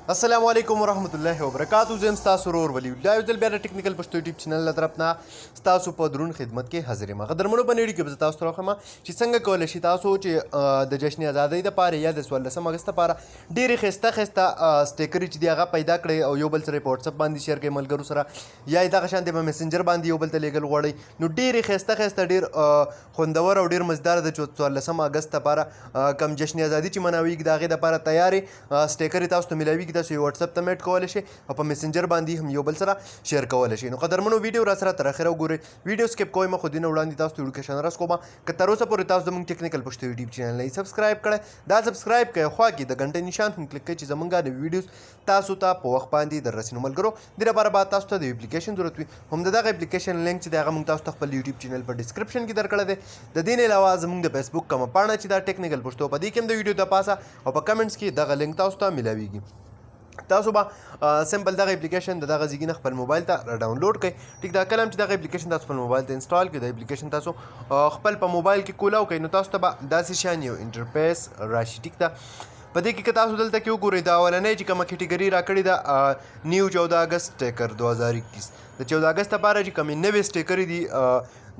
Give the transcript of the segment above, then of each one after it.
السلام علیکم ورحمت الله وبرکاتو. زه یم ستاسو ورور ولی الله. یو ځل بیا د ټیکنیکل پښتو یوټیوب چینل له طرف نه ستاسو په دروند خدمت کې حاضر یم. قدرمنو په ویډیو کې به زه تاسو ته راوښیم چې څنګه کولی شئ تاسو چې د جشن ازادۍ دپاره یا د 14 اګست دپاره ډېرې ښایسته سټیکرې چې دي هغه پیدا کړئ او یو بل سره یې په وټساپ باندې شیر کړئ ملګرو سره، یا یې دغه شانتې په میسنجر باندې یو بل ته لیږل غواړئ، نو ډېرې ښایسته ډېر خوندور او ډېر مزدار د 14 اګست دپاره کم جشن ازادي چې مناویږي د هغې دپاره تیارې سټیکرې تاسو ته میلاویږي. تاسو یې وټساپ ته میټ کولی شئ او په میسنجر باندې هم یو بل سره شیر کولی شئ. نو قدرمنو ویډیو را سره تر اخره وګورئ. ویډیو سکیپ کوئ مه، خو دې نه وړاندې تاسو ته ایډوکیشن راز کومه که تر اوسه پورې تاسو زموږ ټیکنیکل پښتو یوټیوب چینل نه سبسکرایب کړی، دا سبسکرایب کړئ، خوا کې د غنټې نشان هم کلیک کړئ چې زموږ نوي ویډیوز تاسو ته په وخت باندې در رسي. نو ملګرو دې لپاره باید تاسو ته د اپلیکیشن ضرورت وي. هم د دغه اپلیکیشن لینک چې دی هغه موږ تاسو ته خپل یوټیوب چینل په ډسکرپشن کې درکړی دی. د دې نه علاوه زموږ د فیسبوک کومه پاڼه چې دا ټیکنیکل پښتو په دې کې هم د ویډیو د پاسه او په کمنټس کې دغه لینک تاسو ته میلاویږي. تاسو به سمپل دغه اپلیکیشن د دغه ځای نه خپل موبایل ته را ډاونلوډ کړئ. ټیک دا کله هم چې دغه اپلیکیشن تاسو خپل موبایل ته انسټال کړئ، د اپلیکیشن تاسو خپل په موبایل کې کولاو کړئ، نو تاسو ته به داسې شان یو انټرفیس راشي. ټیک ده، په دې کې که تاسو دلته کې وګورئ دا اولنۍ چې کومه کیټګري راکړې ده نیو 14 اګست سټیکر 2021 د 14 اګست لپاره چې کومې نوې سټیکرې دي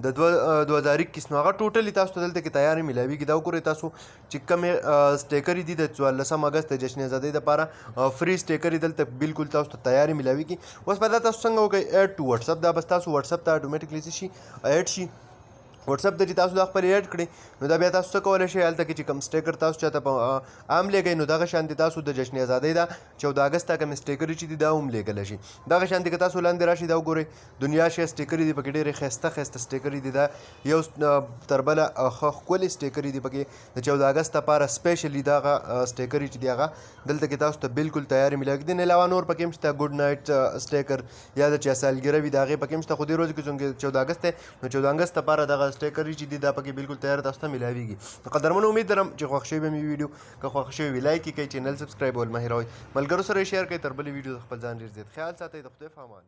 د 2021 نو هغه ټوټلي تاسو ته دلته کې تیارې میلاویږي. دا وګورئ تاسو چې کومې سټیکرې دي د 14 اګست د جشن ازادۍ دپاره فري سټیکرې دلته بالکل تاسو ته تیارې میلاویږي. اوس په دا تاسو څنګه وکړئ ایډ ټو وټساپ، دا بس تاسو وټساپ ته اټومیټیکلی څه شي ایډ شي. وټساپ ته چې تاسو دا خپل ایډ کړئ نو دا بیا تاسو څه کولی شئ هلته کې چې کوم سټیکر تاسو چاته په عام لیږئ نو دغه شانتې تاسو د جشن ازادۍ دا 14 اګست ته کومې سټیکرې چې دي دا هم لیږلی شي. دغه شانتې که تاسو لاندې راشئ دا وګورئ دنیا شی سټیکرې دي، پکې ډېرې ښایسته سټیکرې دي. دا یو تر بله ښه ښکلې سټیکرې دي پکې د 14 اګست لپاره سپیشلي دغه سټیکرې چې دي هغه دلته کې تاسو ته بالکل تیارې میلاوي. دې نه علاوه نور پکې هم شته ګوډ نایټ سټیکر یا د چا سالګره وي د هغې پکې هم شته، خو دې ورځو کې څنګه 14 اګست دی نو 14 اګست لپاره دغه سټیکرې چې دي دا پکې بالکل تیار تاسو ته میلاویږي. نو قدرمنو امید لرم چې خوښ شوی به مې ویډیو، که خوښ شوی وي لایک یې کړئ، چینل سبسکرایب ول مه هېروئ، ملګرو سره یې شیر کړئ. تر بلې ویډیو د خپل ځان ډېر زیات خیال ساتئ. د خدای په امان.